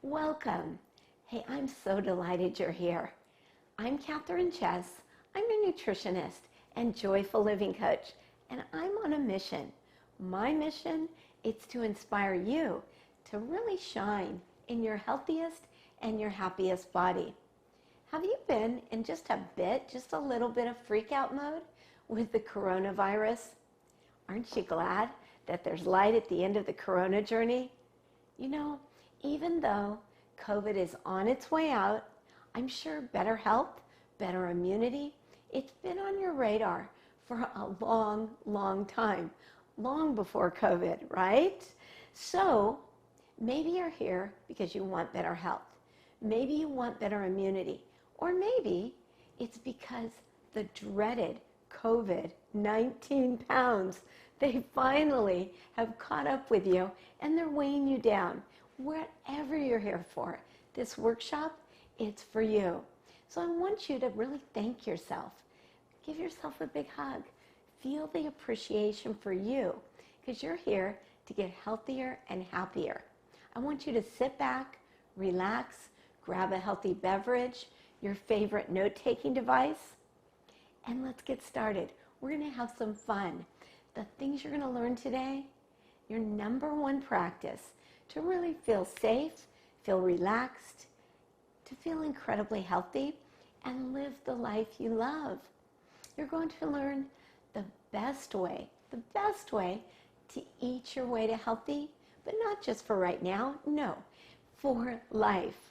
Welcome. Hey, I'm so delighted you're here. I'm Kathryn. I'm a nutritionist and joyful living coach, and I'm on a mission. My mission is to inspire you to really shine in your healthiest and your happiest body. Have you been in just a little bit of freak out mode with the coronavirus? Aren't you glad that there's light at the end of the corona journey? You know, even though COVID is on its way out, I'm sure better health, better immunity, it's been on your radar for a long, long time, long before COVID, right? So maybe you're here because you want better health. Maybe you want better immunity. Or maybe it's because the dreaded COVID-19 pounds, they finally have caught up with you and they're weighing you down. Whatever you're here for, this workshop, it's for you. So I want you to really thank yourself. Give yourself a big hug. Feel the appreciation for you because you're here to get healthier and happier. I want you to sit back, relax, grab a healthy beverage, your favorite note-taking device, and let's get started. We're going to have some fun. The things you're going to learn today, your number one practice to really feel safe, feel relaxed, to feel incredibly healthy, and live the life you love. You're going to learn the best way to eat your way to healthy, but not just for right now, no, for life.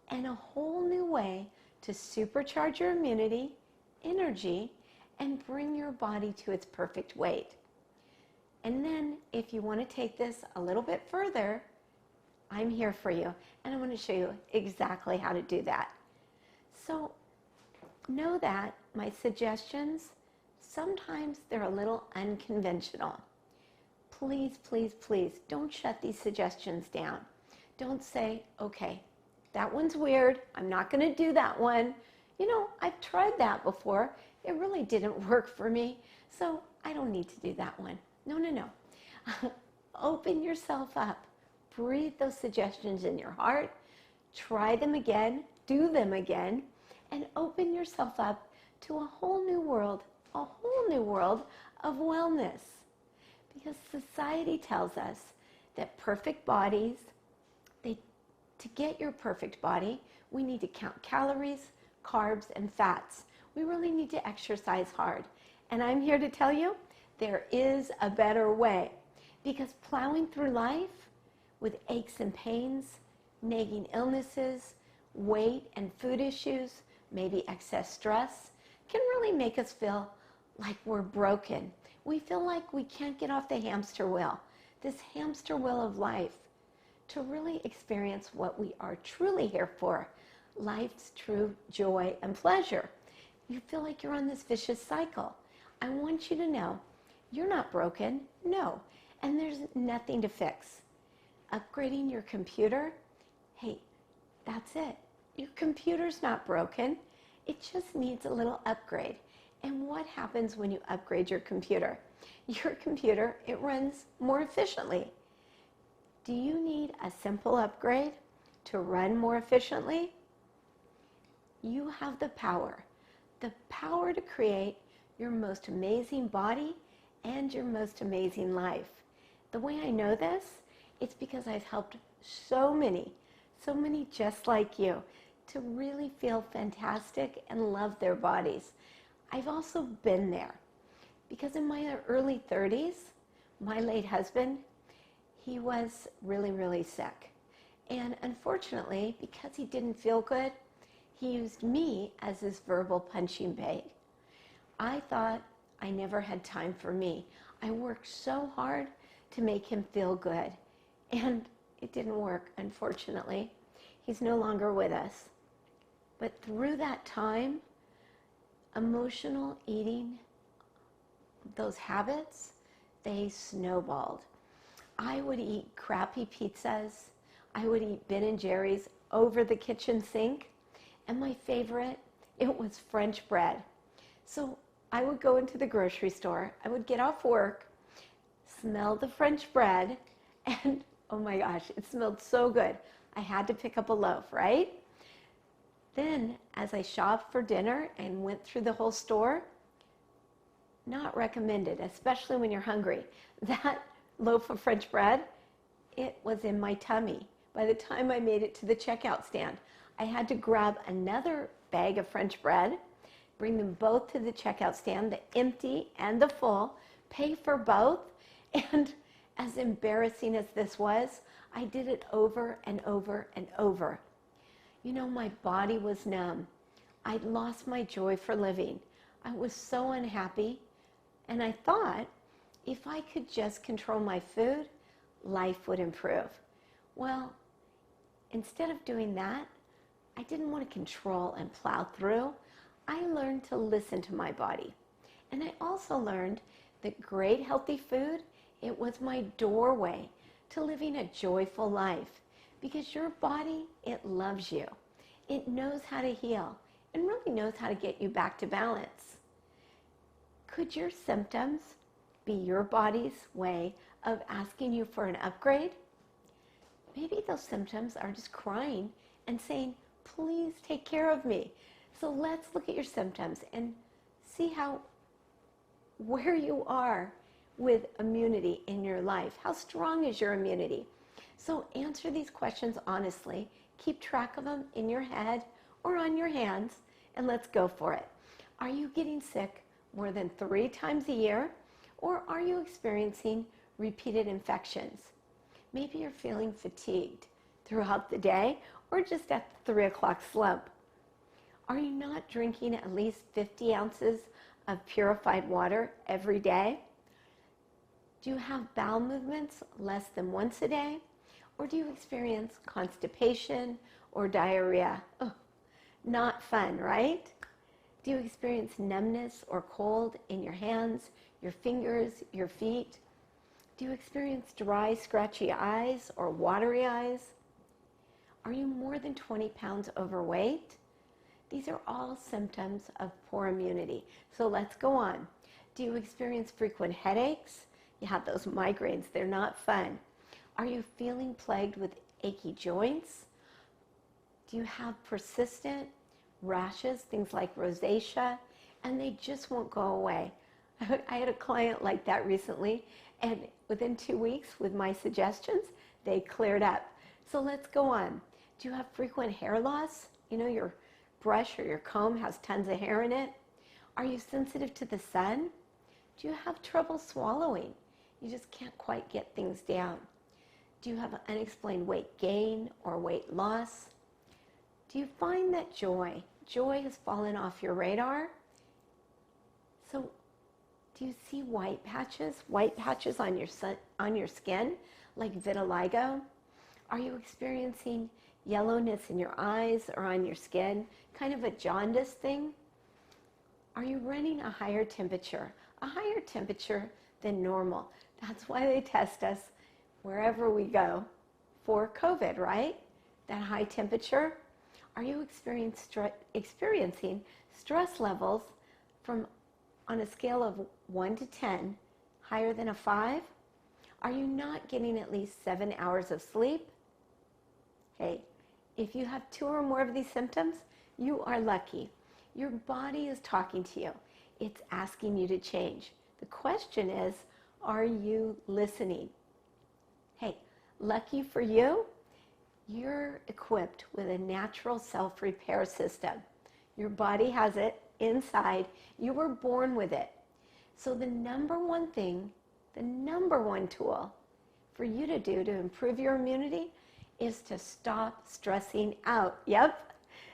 And a whole new way to supercharge your immunity, energy, and bring your body to its perfect weight. And then if you want to take this a little bit further, I'm here for you, and I'm going to show you exactly how to do that. So know that my suggestions, sometimes they're a little unconventional. Please, please, please don't shut these suggestions down. Don't say, okay, that one's weird. I'm not going to do that one. You know, I've tried that before. It really didn't work for me, so I don't need to do that one. No, no, no. Open yourself up. Breathe those suggestions in your heart. Try them again. Do them again. And open yourself up to a whole new world of wellness. Because society tells us that perfect bodies, to get your perfect body, we need to count calories, carbs, and fats. We really need to exercise hard. And I'm here to tell you, there is a better way. Because plowing through life with aches and pains, nagging illnesses, weight and food issues, maybe excess stress, can really make us feel like we're broken. We feel like we can't get off the hamster wheel, this hamster wheel of life, to really experience what we are truly here for, life's true joy and pleasure. You feel like you're on this vicious cycle. I want you to know you're not broken, no, and there's nothing to fix. Upgrading your computer, hey, that's it. Your computer's not broken. It just needs a little upgrade. And what happens when you upgrade your computer? Your computer, it runs more efficiently. Do you need a simple upgrade to run more efficiently? You have the power to create your most amazing body and your most amazing life. The way I know this, it's because I've helped so many just like you to really feel fantastic and love their bodies. I've also been there because in my early 30s, my late husband, he was really, really sick. And unfortunately, because he didn't feel good, he used me as his verbal punching bag. I thought I never had time for me. I worked so hard to make him feel good. And it didn't work, unfortunately. He's no longer with us. But through that time, emotional eating, those habits, they snowballed. I would eat crappy pizzas. I would eat Ben & Jerry's over the kitchen sink. And my favorite, it was French bread. So I would go into the grocery store. I would get off work, smell the French bread, and oh my gosh, it smelled so good. I had to pick up a loaf, right? Then, as I shopped for dinner and went through the whole store, not recommended, especially when you're hungry. That loaf of French bread, it was in my tummy. By the time I made it to the checkout stand, I had to grab another bag of French bread, bring them both to the checkout stand, the empty and the full, pay for both. And as embarrassing as this was, I did it over and over and over. You know, my body was numb. I'd lost my joy for living. I was so unhappy. And I thought, if I could just control my food, life would improve. Well, instead of doing that, I didn't want to control and plow through. I learned to listen to my body. And I also learned that great healthy food, it was my doorway to living a joyful life. Because your body, it loves you. It knows how to heal and really knows how to get you back to balance. Could your symptoms be your body's way of asking you for an upgrade? Maybe those symptoms are just crying and saying, please take care of me. So let's look at your symptoms and see where you are with immunity in your life. How strong is your immunity? So answer these questions honestly. Keep track of them in your head or on your hands, and let's go for it. Are you getting sick more than 3 times a year, or are you experiencing repeated infections? Maybe you're feeling fatigued throughout the day or just at the 3 o'clock slump. Are you not drinking at least 50 ounces of purified water every day? Do you have bowel movements less than once a day? Or do you experience constipation or diarrhea? Oh, not fun, right? Do you experience numbness or cold in your hands, your fingers, your feet? Do you experience dry, scratchy eyes or watery eyes? Are you more than 20 pounds overweight? These are all symptoms of poor immunity. So let's go on. Do you experience frequent headaches? You have those migraines. They're not fun. Are you feeling plagued with achy joints? Do you have persistent rashes, things like rosacea, and they just won't go away? I had a client like that recently, and within 2 weeks with my suggestions, they cleared up. So let's go on. Do you have frequent hair loss? You know, your brush or your comb has tons of hair in it. Are you sensitive to the sun? Do you have trouble swallowing? You just can't quite get things down. Do you have unexplained weight gain or weight loss? Do you find that joy has fallen off your radar? So do you see white patches on your skin, like vitiligo? Are you experiencing yellowness in your eyes or on your skin, kind of a jaundice thing? Are you running a higher temperature than normal? That's why they test us wherever we go for COVID, right? That high temperature. Are you experiencing stress levels on a scale of 1 to 10, higher than a 5? Are you not getting at least 7 hours of sleep? Hey, if you have 2 or more of these symptoms, you are lucky. Your body is talking to you. It's asking you to change. The question is, are you listening? Hey, lucky for you, you're equipped with a natural self-repair system. Your body has it inside. You were born with it. So the number one thing, the number one tool for you to do to improve your immunity is to stop stressing out. Yep,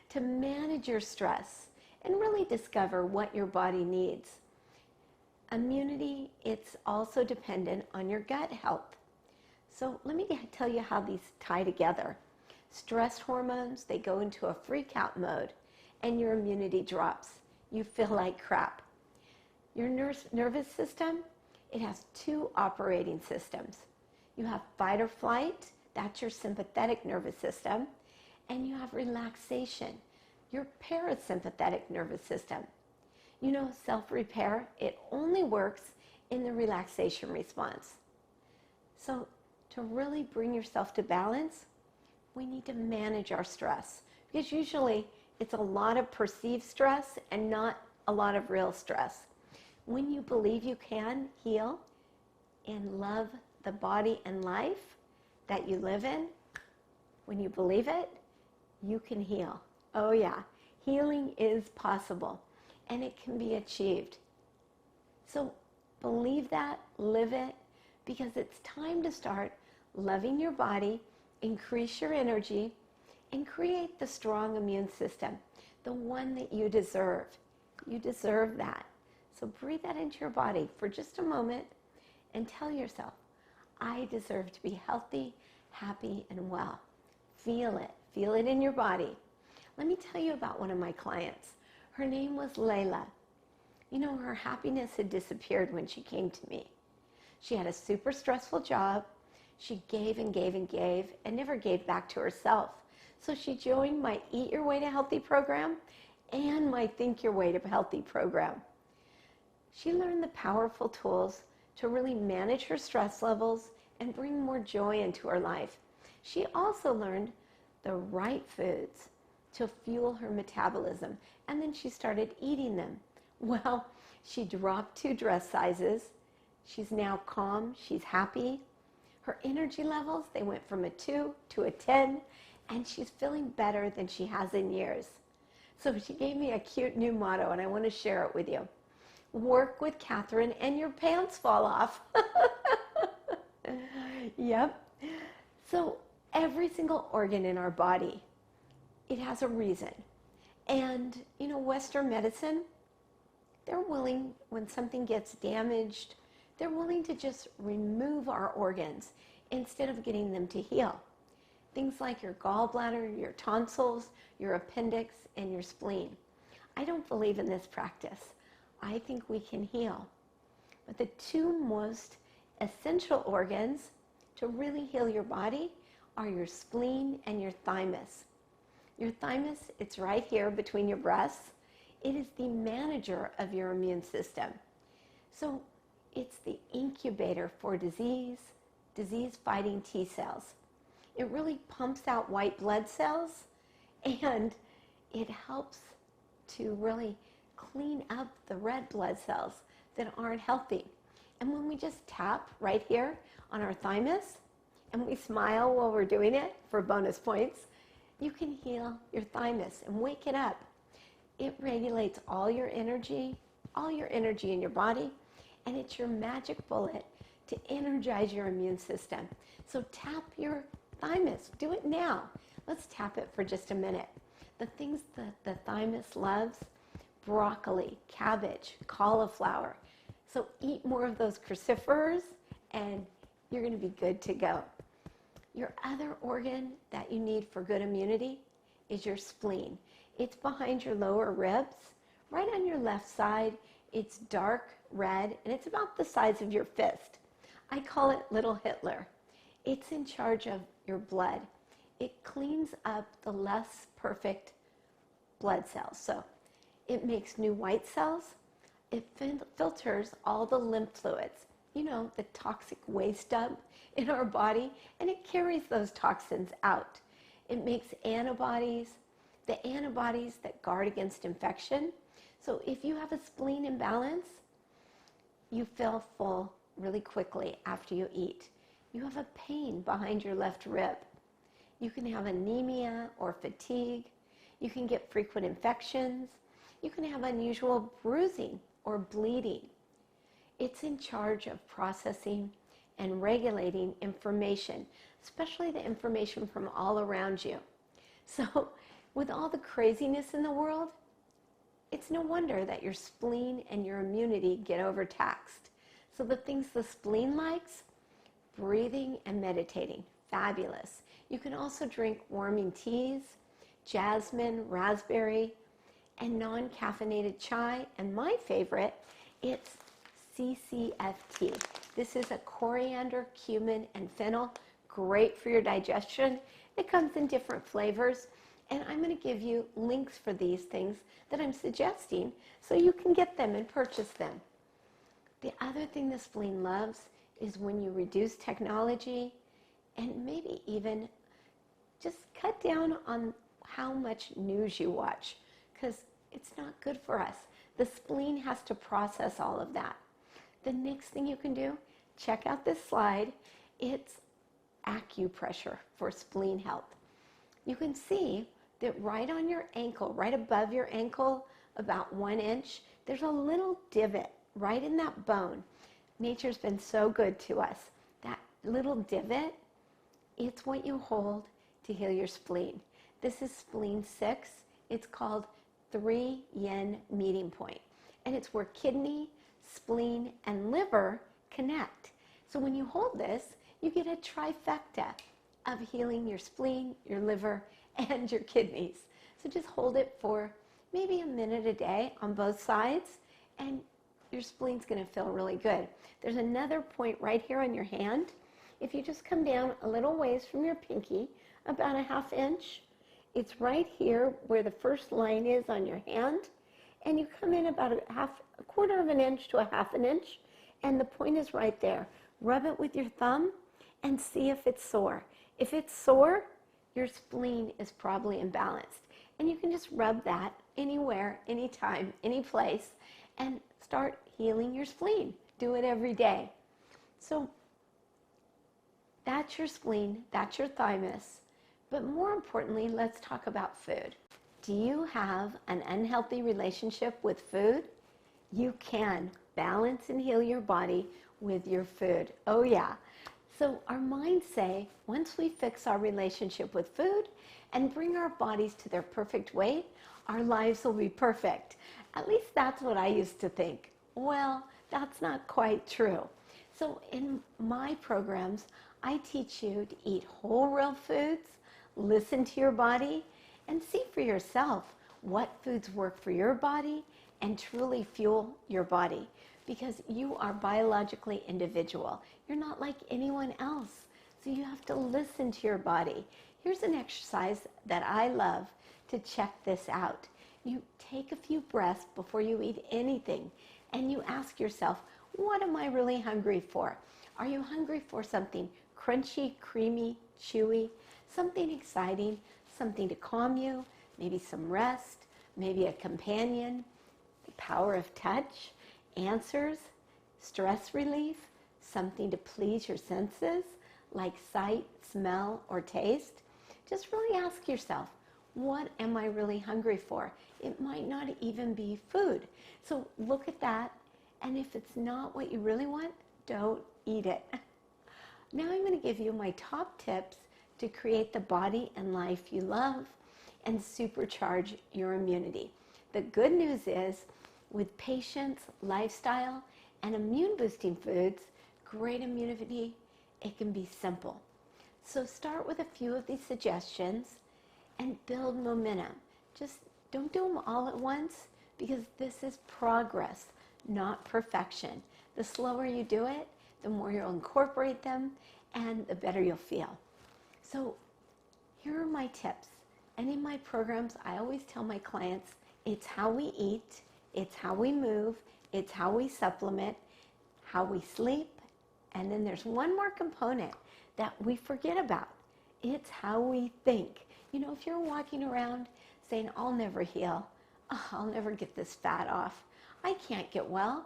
to manage your stress and really discover what your body needs. Immunity, it's also dependent on your gut health. So let me tell you how these tie together. Stress hormones, they go into a freak out mode and your immunity drops. You feel like crap. Your nervous system, it has 2 operating systems. You have fight or flight, that's your sympathetic nervous system, and you have relaxation, your parasympathetic nervous system. You know, self-repair, it only works in the relaxation response. So to really bring yourself to balance, we need to manage our stress, because usually it's a lot of perceived stress and not a lot of real stress. When you believe you can heal and love the body and life that you live in, when you believe it, you can heal. Oh yeah, healing is possible and it can be achieved. So believe that, live it, because it's time to start loving your body, increase your energy, and create the strong immune system, the one that you deserve. You deserve that. So breathe that into your body for just a moment and tell yourself, I deserve to be healthy, happy, and well. Feel it. Feel it in your body. Let me tell you about one of my clients. Her name was Layla. You know, her happiness had disappeared when she came to me. She had a super stressful job. She gave and gave and gave and never gave back to herself. So she joined my Eat Your Way to Healthy program and my Think Your Way to Healthy program. She learned the powerful tools to really manage her stress levels and bring more joy into her life. She also learned the right foods to fuel her metabolism, and then she started eating them. Well, she dropped 2 dress sizes. She's now calm. She's happy. Her energy levels, they went from a 2 to a 10, and she's feeling better than she has in years. So she gave me a cute new motto, and I want to share it with you. Work with Kathryn and your pants fall off. Yep. So every single organ in our body, it has a reason. And, you know, Western medicine, they're willing, when something gets damaged, they're willing to just remove our organs instead of getting them to heal. Things like your gallbladder, your tonsils, your appendix, and your spleen. I don't believe in this practice. I think we can heal. But the 2 most essential organs to really heal your body are your spleen and your thymus. Your thymus, it's right here between your breasts. It is the manager of your immune system. So it's the incubator for disease-fighting T cells. It really pumps out white blood cells, and it helps to really clean up the red blood cells that aren't healthy. And when we just tap right here on our thymus, and we smile while we're doing it for bonus points, you can heal your thymus and wake it up. It regulates all your energy in your body, and it's your magic bullet to energize your immune system. So tap your thymus. Do it now. Let's tap it for just a minute. The things that the thymus loves: broccoli, cabbage, cauliflower. So eat more of those cruciferous and you're going to be good to go. Your other organ that you need for good immunity is your spleen. It's behind your lower ribs, right on your left side. It's dark red and it's about the size of your fist. I call it Little Hitler. It's in charge of your blood. It cleans up the less perfect blood cells. So it makes new white cells. It filters all the lymph fluids, you know, the toxic waste dump in our body, and it carries those toxins out. It makes antibodies, the antibodies that guard against infection. So if you have a spleen imbalance, you feel full really quickly after you eat. You have a pain behind your left rib. You can have anemia or fatigue. You can get frequent infections. You can have unusual bruising or bleeding. It's in charge of processing and regulating information, especially the information from all around you. So with all the craziness in the world, it's no wonder that your spleen and your immunity get overtaxed. So the things the spleen likes: breathing and meditating. Fabulous. You can also drink warming teas, jasmine, raspberry, and non-caffeinated chai. And my favorite, it's CCFT. This is a coriander, cumin, and fennel. Great for your digestion. It comes in different flavors. And I'm going to give you links for these things that I'm suggesting so you can get them and purchase them. The other thing the spleen loves is when you reduce technology and maybe even just cut down on how much news you watch, because it's not good for us. The spleen has to process all of that. The next thing you can do, check out this slide. It's acupressure for spleen health. You can see that right on your ankle, right above your ankle, about 1 inch, there's a little divot right in that bone. Nature's been so good to us. That little divot, it's what you hold to heal your spleen. This is spleen 6. It's called 3 Yin Meeting Point. And it's where kidney, spleen, and liver connect. So when you hold this, you get a trifecta of healing your spleen, your liver, and your kidneys. So just hold it for maybe a minute a day on both sides, and your spleen's going to feel really good. There's another point right here on your hand. If you just come down a little ways from your pinky, about a 1/2 inch, it's right here where the first line is on your hand, and you come in about a 1/4 of an inch to a 1/2 inch, and the point is right there. Rub it with your thumb and see if it's sore. If it's sore, your spleen is probably imbalanced. And you can just rub that anywhere, anytime, any place, and start healing your spleen. Do it every day. So that's your spleen, that's your thymus. But more importantly, let's talk about food. Do you have an unhealthy relationship with food? You can balance and heal your body with your food. Oh yeah. So our minds say, once we fix our relationship with food and bring our bodies to their perfect weight, our lives will be perfect. At least that's what I used to think. Well, that's not quite true. So in my programs, I teach you to eat whole real foods, listen to your body, and see for yourself what foods work for your body and truly fuel your body. Because you are biologically individual. You're not like anyone else. So you have to listen to your body. Here's an exercise that I love to check this out. You take a few breaths before you eat anything, and you ask yourself, what am I really hungry for? Are you hungry for something crunchy, creamy, chewy, something exciting, something to calm you, maybe some rest, maybe a companion, the power of touch, answers, stress relief, something to please your senses, like sight, smell, or taste? Just really ask yourself, what am I really hungry for? It might not even be food. So look at that, and if it's not what you really want, don't eat it. Now I'm going to give you my top tips to create the body and life you love and supercharge your immunity. The good news is, with patience, lifestyle, and immune-boosting foods, great immunity, it can be simple. So start with a few of these suggestions and build momentum. Just don't do them all at once, because this is progress, not perfection. The slower you do it, the more you'll incorporate them, and the better you'll feel. So here are my tips. And in my programs, I always tell my clients, it's how we eat, it's how we move, it's how we supplement, how we sleep, and then there's one more component that we forget about. It's how we think. You know, if you're walking around saying, I'll never heal, oh, I'll never get this fat off, I can't get well,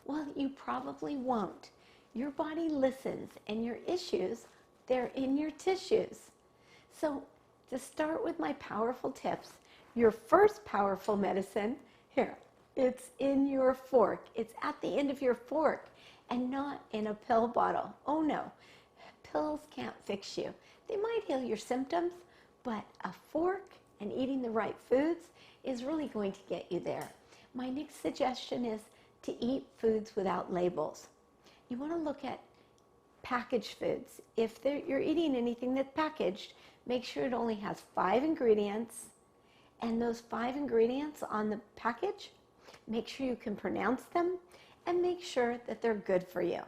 well, you probably won't. Your body listens, and your issues, they're in your tissues. So to start with my powerful tips, your first powerful medicine, here, it's in your fork. It's at the end of your fork and not in a pill bottle. Oh no, pills can't fix you. They might heal your symptoms, but a fork and eating the right foods is really going to get you there. My next suggestion is to eat foods without labels. You want to look at packaged foods. If you're eating anything that's packaged, make sure it only has 5 ingredients, and those 5 ingredients on the package, make sure you can pronounce them, and make sure that they're good for you.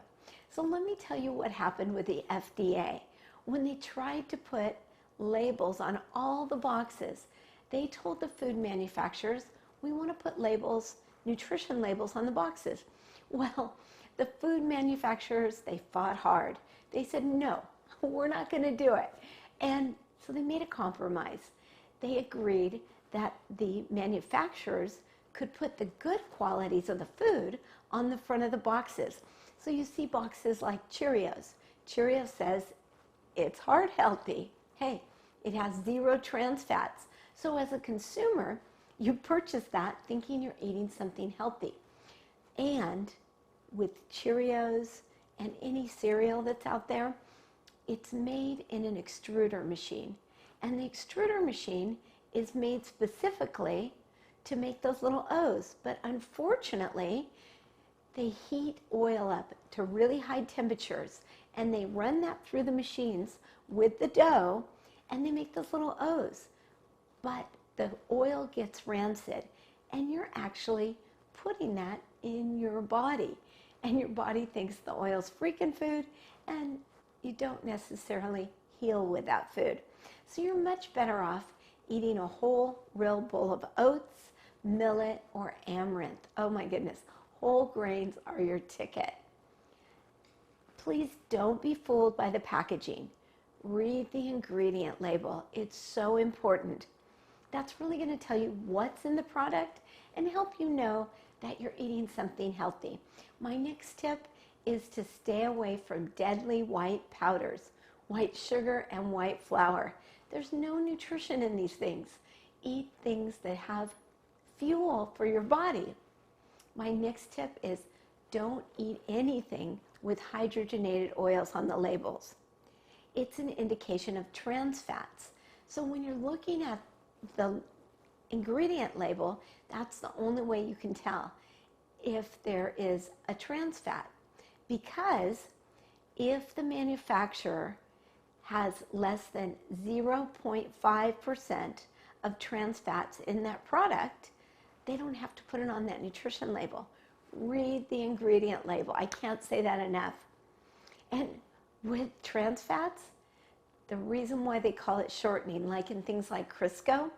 So let me tell you what happened with the FDA. When they tried to put labels on all the boxes, they told the food manufacturers, we want to put labels, nutrition labels on the boxes. Well, the food manufacturers, they fought hard. They said, no, we're not going to do it. And So they made a compromise. They agreed that the manufacturers could put the good qualities of the food on the front of the boxes. So you see boxes like Cheerios. Cheerios says it's heart healthy. Hey, it has 0 trans fats. So as a consumer, you purchase that thinking you're eating something healthy. And with Cheerios and any cereal that's out there, it's made in an extruder machine. And the extruder machine is made specifically to make those little O's. But unfortunately, they heat oil up to really high temperatures, and they run that through the machines with the dough, and they make those little O's. But the oil gets rancid, and you're actually putting that in your body. And your body thinks the oil's freaking food, and you don't necessarily heal with that food. So you're much better off eating a whole, real bowl of oats, millet, or amaranth. Oh my goodness, whole grains are your ticket. Please don't be fooled by the packaging. Read the ingredient label. It's so important. That's really going to tell you what's in the product and help you know that you're eating something healthy. My next tip is to stay away from deadly white powders, white sugar, and white flour. There's no nutrition in these things. Eat things that have fuel for your body. My next tip is don't eat anything with hydrogenated oils on the labels. It's an indication of trans fats. So when you're looking at the ingredient label, that's the only way you can tell if there is a trans fat. Because if the manufacturer has less than 0.5% of trans fats in that product, they don't have to put it on that nutrition label. Read the ingredient label. I can't say that enough. And with trans fats, the reason why they call it shortening, like in things like Crisco,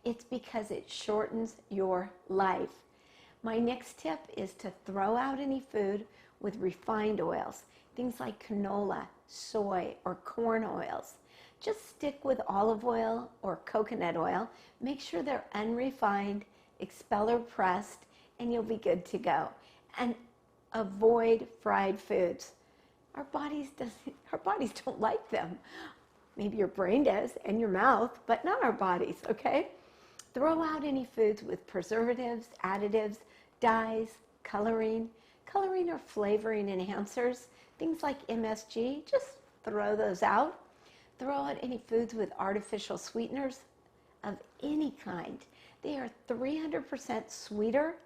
it's because it shortens your life. My next tip is to throw out any food with refined oils, things like canola, soy, or corn oils. Just stick with olive oil or coconut oil. Make sure they're unrefined, expeller pressed, and you'll be good to go. And avoid fried foods. Our bodies don't like them. Maybe your brain does and your mouth, but not our bodies, okay? Throw out any foods with preservatives, additives, dyes, coloring or flavoring enhancers, things like MSG, just throw those out. Throw out any foods with artificial sweeteners of any kind. They are 300% sweeter,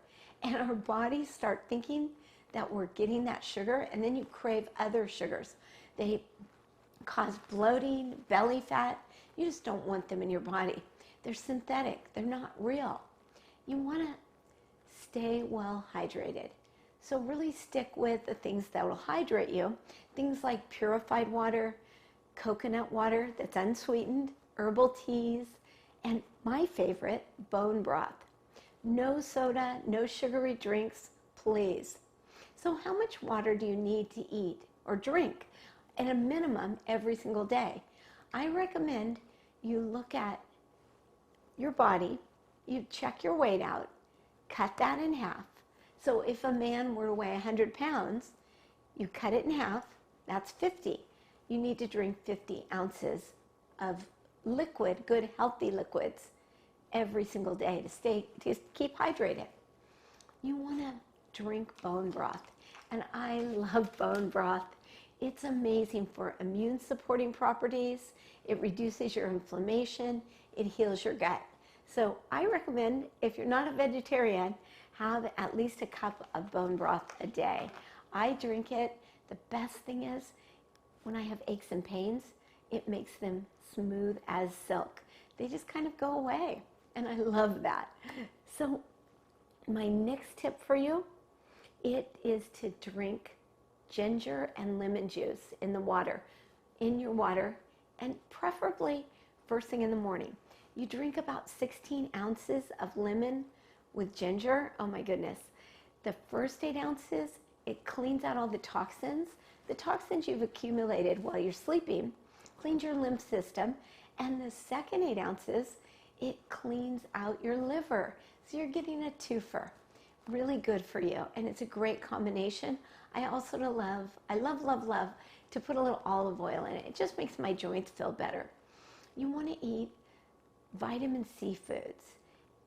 and our bodies start thinking that we're getting that sugar, and then you crave other sugars. They cause bloating, belly fat. You just don't want them in your body. They're synthetic. They're not real. You want to stay well hydrated. So really stick with the things that will hydrate you. Things like purified water, coconut water that's unsweetened, herbal teas, and my favorite, bone broth. No soda, no sugary drinks, please. So how much water do you need to eat or drink at a minimum every single day? I recommend you look at your body, you check your weight out, cut that in half. So if a man were to weigh 100 pounds, you cut it in half, that's 50. You need to drink 50 ounces of liquid, good healthy liquids every single day to keep hydrated. You want to drink bone broth, and I love bone broth. It's amazing for immune supporting properties. It reduces your inflammation. It heals your gut. So I recommend, if you're not a vegetarian, have at least a cup of bone broth a day. I drink it. The best thing is, when I have aches and pains, it makes them smooth as silk. They just kind of go away, and I love that. So my next tip for you, it is to drink ginger and lemon juice in your water, and preferably first thing in the morning. You drink about 16 ounces of lemon with ginger. Oh my goodness. The first 8 ounces, it cleans out all the toxins. The toxins you've accumulated while you're sleeping, cleans your lymph system, And the second 8 ounces, it cleans out your liver. So you're getting a twofer. Really good for you. And it's a great combination. I also love to put a little olive oil in it. It just makes my joints feel better. You want to eat vitamin C foods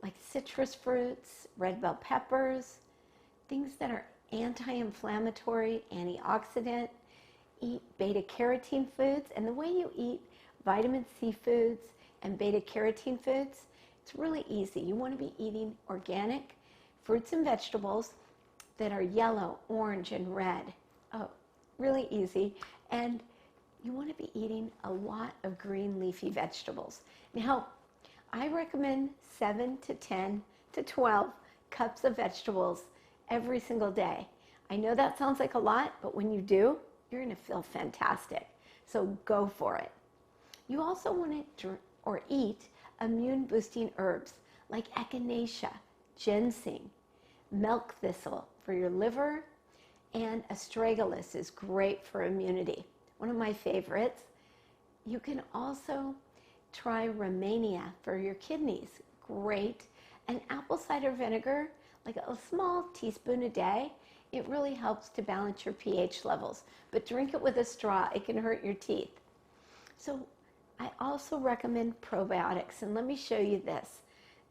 like citrus fruits, red bell peppers, things that are anti-inflammatory, antioxidant. Eat beta-carotene foods. And the way you eat vitamin C foods and beta-carotene foods, it's really easy. You want to be eating organic fruits and vegetables that are yellow, orange, and red. Oh, really easy. And you want to be eating a lot of green leafy vegetables. Now, I recommend 7 to 10 to 12 cups of vegetables every single day. I know that sounds like a lot, but when you do, you're going to feel fantastic. So go for it. You also want to drink or eat immune-boosting herbs like echinacea, ginseng, milk thistle for your liver, and astragalus is great for immunity. One of my favorites. You can also try Romania for your kidneys. Great. And apple cider vinegar, like a small teaspoon a day, it really helps to balance your pH levels. But drink it with a straw. It can hurt your teeth. So I also recommend probiotics. And let me show you this.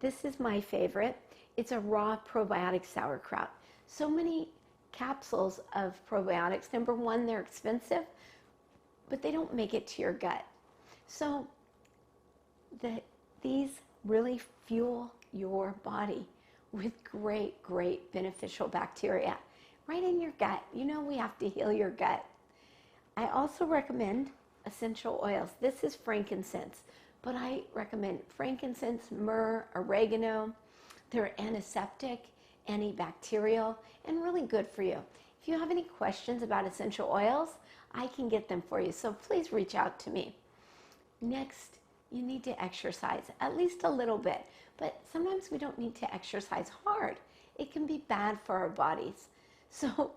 This is my favorite. It's a raw probiotic sauerkraut. So many capsules of probiotics. Number one, they're expensive, but they don't make it to your gut. So these really fuel your body with great, great beneficial bacteria right in your gut. You know we have to heal your gut. I also recommend essential oils. This is frankincense, but I recommend frankincense, myrrh, oregano. They're antiseptic, antibacterial, and really good for you. If you have any questions about essential oils, I can get them for you, so please reach out to me. Next, you need to exercise, at least a little bit, but sometimes we don't need to exercise hard. It can be bad for our bodies. So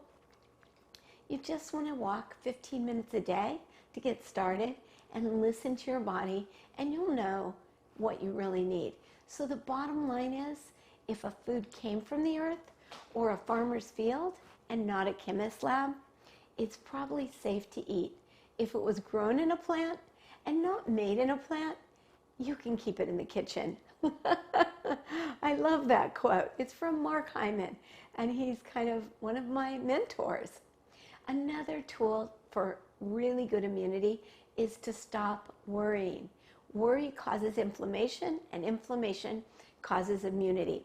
you just want to walk 15 minutes a day to get started and listen to your body, and you'll know what you really need. So the bottom line is, if a food came from the earth or a farmer's field and not a chemist's lab, it's probably safe to eat. If it was grown in a plant and not made in a plant, you can keep it in the kitchen. I love that quote. It's from Mark Hyman, and he's kind of one of my mentors. Another tool for really good immunity is to stop worrying. Worry causes inflammation, and inflammation causes immunity.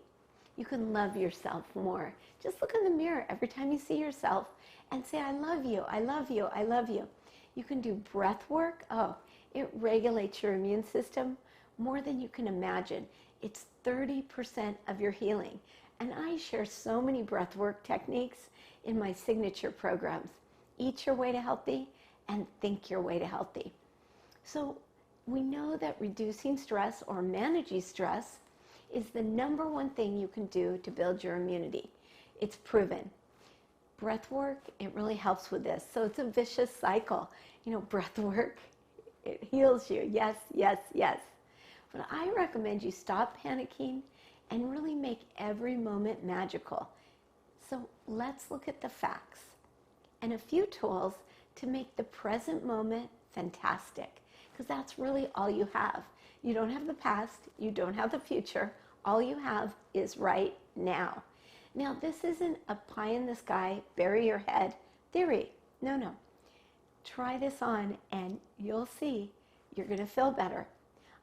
You can love yourself more. Just look in the mirror every time you see yourself and say, I love you, I love you, I love you. You can do breath work. Oh, it regulates your immune system more than you can imagine. It's 30% of your healing. And I share so many breath work techniques in my signature programs. Eat your way to healthy and think your way to healthy. So we know that reducing stress or managing stress is the number one thing you can do to build your immunity. It's proven. Breath work, it really helps with this. So it's a vicious cycle. You know, breath work, it heals you. Yes, yes, yes. But I recommend you stop panicking and really make every moment magical. So let's look at the facts and a few tools to make the present moment fantastic, because that's really all you have. You don't have the past, you don't have the future, all you have is right now. Now, this isn't a pie in the sky, bury your head theory. No, no. Try this on and you'll see you're going to feel better.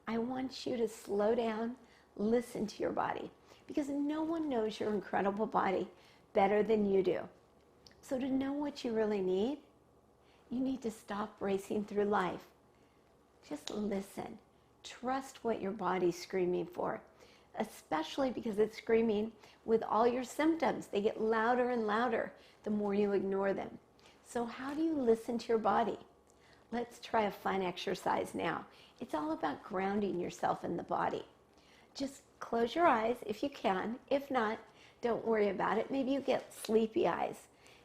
I want you to slow down, listen to your body, because no one knows your incredible body better than you do. So to know what you really need, you need to stop racing through life. Just listen. Trust what your body's screaming for, especially because it's screaming with all your symptoms. They get louder and louder the more you ignore them. So how do you listen to your body? Let's try a fun exercise now. It's all about grounding yourself in the body. Just close your eyes if you can. If not, don't worry about it. Maybe you get sleepy eyes.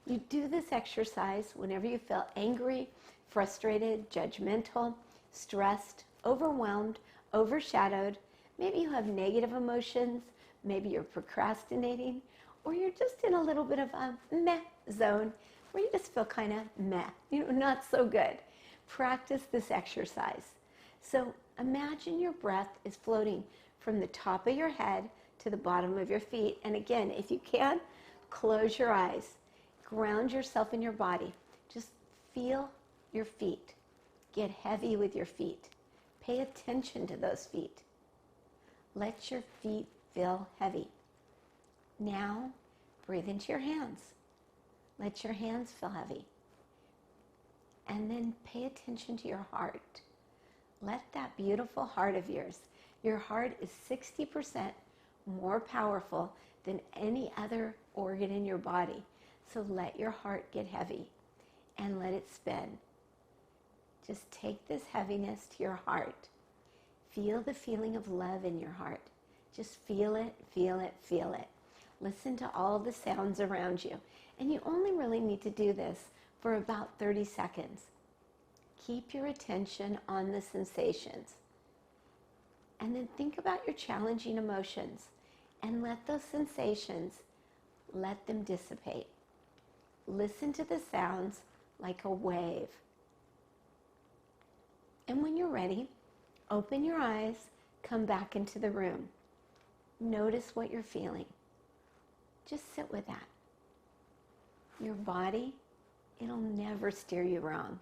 You do this exercise whenever you feel angry, frustrated, judgmental, stressed, overwhelmed, overshadowed. Maybe you have negative emotions. Maybe you're procrastinating, or you're just in a little bit of a meh zone where you just feel kind of meh, not so good. Practice this exercise. So imagine your breath is floating from the top of your head to the bottom of your feet. And again, if you can, close your eyes. Ground yourself in your body. Just feel your feet. Get heavy with your feet. Pay attention to those feet. Let your feet feel heavy. Now, breathe into your hands. Let your hands feel heavy. And then pay attention to your heart. Let that beautiful heart of yours, your heart is 60% more powerful than any other organ in your body. So let your heart get heavy and let it spin. Just take this heaviness to your heart. Feel the feeling of love in your heart. Just feel it, feel it, feel it. Listen to all the sounds around you. And you only really need to do this for about 30 seconds. Keep your attention on the sensations. And then think about your challenging emotions and let those sensations, let them dissipate. Listen to the sounds like a wave. And when you're ready, open your eyes, come back into the room. Notice what you're feeling. Just sit with that. Your body, it'll never steer you wrong.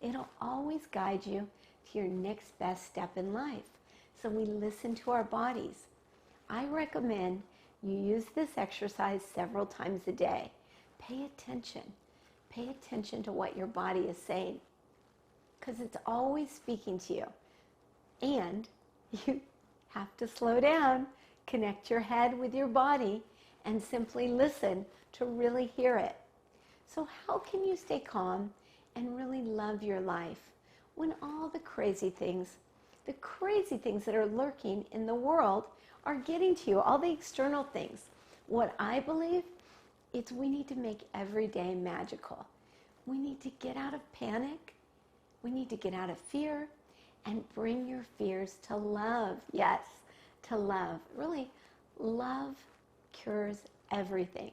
It'll always guide you to your next best step in life. So we listen to our bodies. I recommend you use this exercise several times a day. Pay attention. Pay attention to what your body is saying, because it's always speaking to you. And you have to slow down, connect your head with your body, and simply listen to really hear it. So how can you stay calm and really love your life when all the crazy things that are lurking in the world are getting to you, all the external things? What I believe is we need to make every day magical. We need to get out of panic. We need to get out of fear and bring your fears to love. Yes, to love. Really, love cures everything.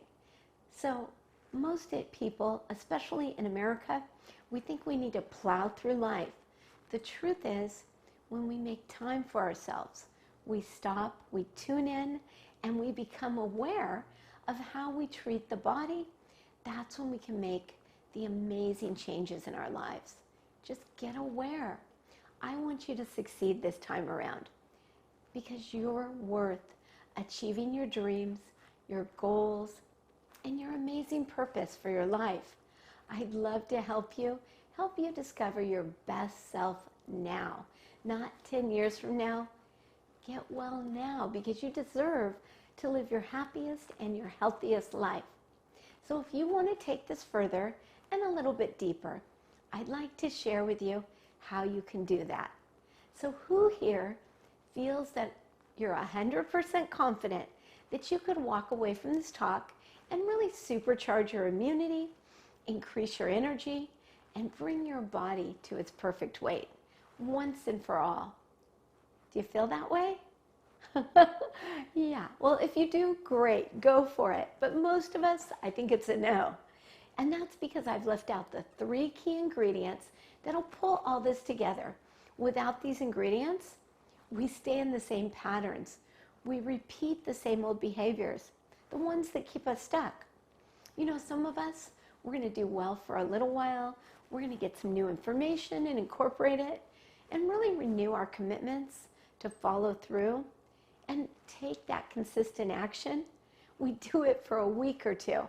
So most people, especially in America, we think we need to plow through life. The truth is, when we make time for ourselves, we stop, we tune in, and we become aware of how we treat the body. That's when we can make the amazing changes in our lives. Just get aware. I want you to succeed this time around because you're worth achieving your dreams, your goals, and your amazing purpose for your life. I'd love to help you discover your best self now, not 10 years from now. Get well now because you deserve to live your happiest and your healthiest life. So if you want to take this further and a little bit deeper, I'd like to share with you how you can do that. So who here feels that you're 100% confident that you could walk away from this talk and really supercharge your immunity, increase your energy, and bring your body to its perfect weight once and for all? Do you feel that way? Yeah, well, if you do, great, go for it. But most of us, I think it's a no. And that's because I've left out the 3 key ingredients that'll pull all this together. Without these ingredients, we stay in the same patterns. We repeat the same old behaviors, the ones that keep us stuck. Some of us, we're going to do well for a little while. We're going to get some new information and incorporate it and really renew our commitments to follow through and take that consistent action. We do it for a week or two,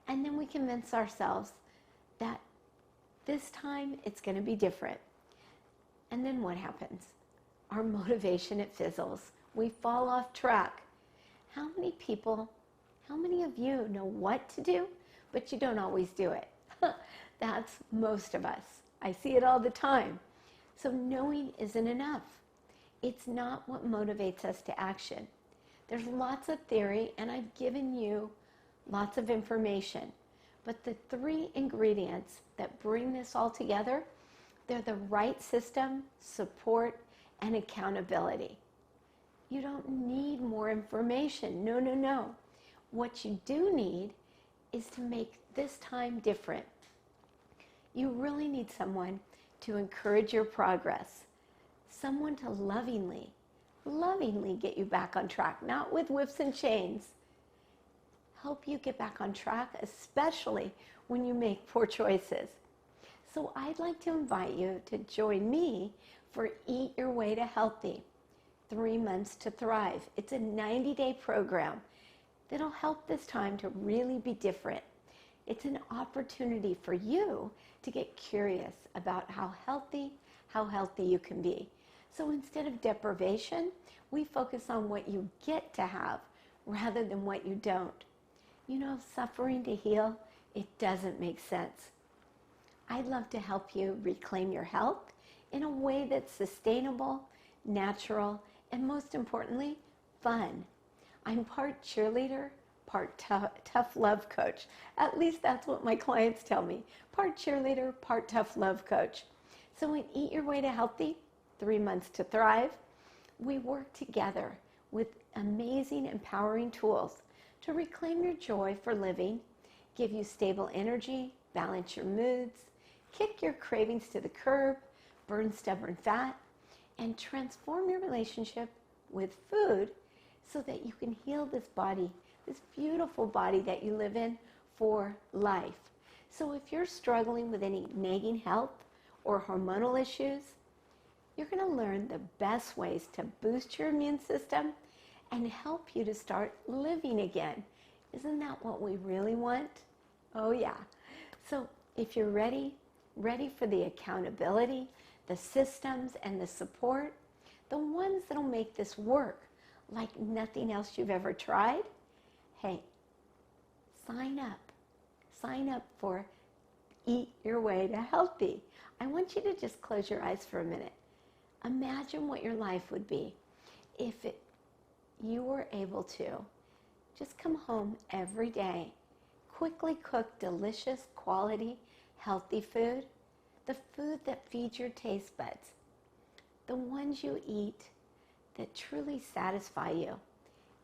and then we convince ourselves that this time it's going to be different. And then what happens? Our motivation, it fizzles. We fall off track. How many of you know what to do, but you don't always do it? That's most of us. I see it all the time. So knowing isn't enough. It's not what motivates us to action. There's lots of theory, and I've given you lots of information. But the 3 ingredients that bring this all together, they're the right system, support, and accountability. You don't need more information. No, no, no. What you do need is to make this time different. You really need someone to encourage your progress, someone to lovingly get you back on track, not with whips and chains. Help you get back on track, especially when you make poor choices. So I'd like to invite you to join me for Eat Your Way to Healthy, 3 Months to Thrive. It's a 90-day program that'll help this time to really be different. It's an opportunity for you to get curious about how healthy you can be. So instead of deprivation, we focus on what you get to have rather than what you don't. You know, suffering to heal, it doesn't make sense. I'd love to help you reclaim your health in a way that's sustainable, natural, and most importantly, fun. I'm part cheerleader, part tough love coach. At least that's what my clients tell me. Part cheerleader, part tough love coach. So in Eat Your Way to Healthy, 3 Months to Thrive, we work together with amazing, empowering tools to reclaim your joy for living, give you stable energy, balance your moods, kick your cravings to the curb, burn stubborn fat, and transform your relationship with food so that you can heal this body, this beautiful body that you live in for life. So if you're struggling with any nagging health or hormonal issues, you're going to learn the best ways to boost your immune system and help you to start living again. Isn't that what we really want? Oh yeah. So if you're ready for the accountability, the systems, and the support, the ones that'll make this work like nothing else you've ever tried, hey, sign up. Sign up for Eat Your Way to Healthy. I want you to just close your eyes for a minute. Imagine what your life would be if you were able to just come home every day, quickly cook delicious, quality, healthy food, the food that feeds your taste buds, the ones you eat that truly satisfy you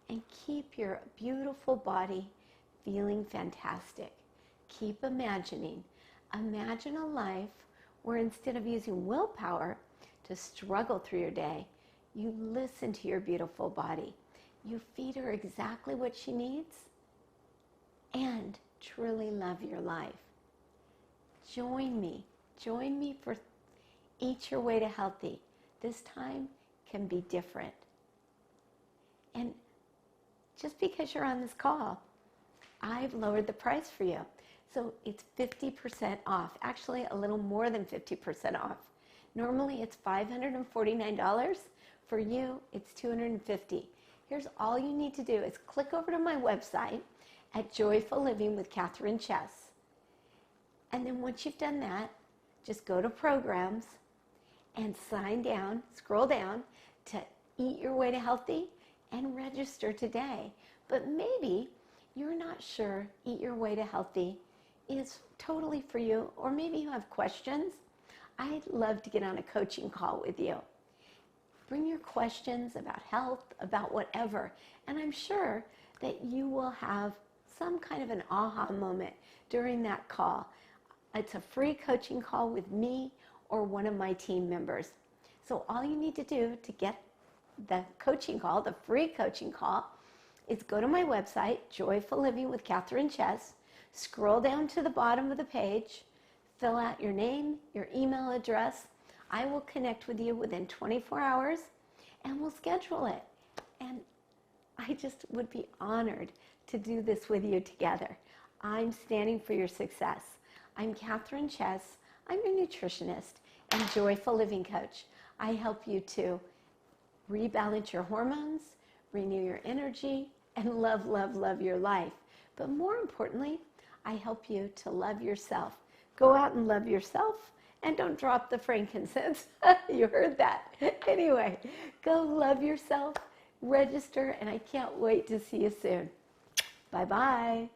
and keep your beautiful body feeling fantastic. Keep imagining. Imagine a life where instead of using willpower to struggle through your day, you listen to your beautiful body. You feed her exactly what she needs and truly love your life. Join me for Eat Your Way to Healthy. This time can be different. And just because you're on this call, I've lowered the price for you. So it's 50% off, actually a little more than 50% off. Normally it's $549. For you, it's $250. Here's all you need to do is click over to my website at Joyful Living with Kathryn Chess. And then once you've done that, just go to Programs and scroll down to Eat Your Way to Healthy and register today. But maybe you're not sure Eat Your Way to Healthy is totally for you, or maybe you have questions. I'd love to get on a coaching call with you. Bring your questions about health, about whatever, and I'm sure that you will have some kind of an aha moment during that call. It's a free coaching call with me or one of my team members. So all you need to do to get the coaching call, the free coaching call, is go to my website, Joyful Living with Kathryn Chess, scroll down to the bottom of the page, fill out your name, your email address. I will connect with you within 24 hours and we'll schedule it. And I just would be honored to do this with you together. I'm standing for your success. I'm Kathryn Chess. I'm a nutritionist and joyful living coach. I help you to rebalance your hormones, renew your energy, and love, love, love your life. But more importantly, I help you to love yourself. Go out and love yourself. And don't drop the frankincense. You heard that. Anyway, go love yourself, register, and I can't wait to see you soon. Bye-bye.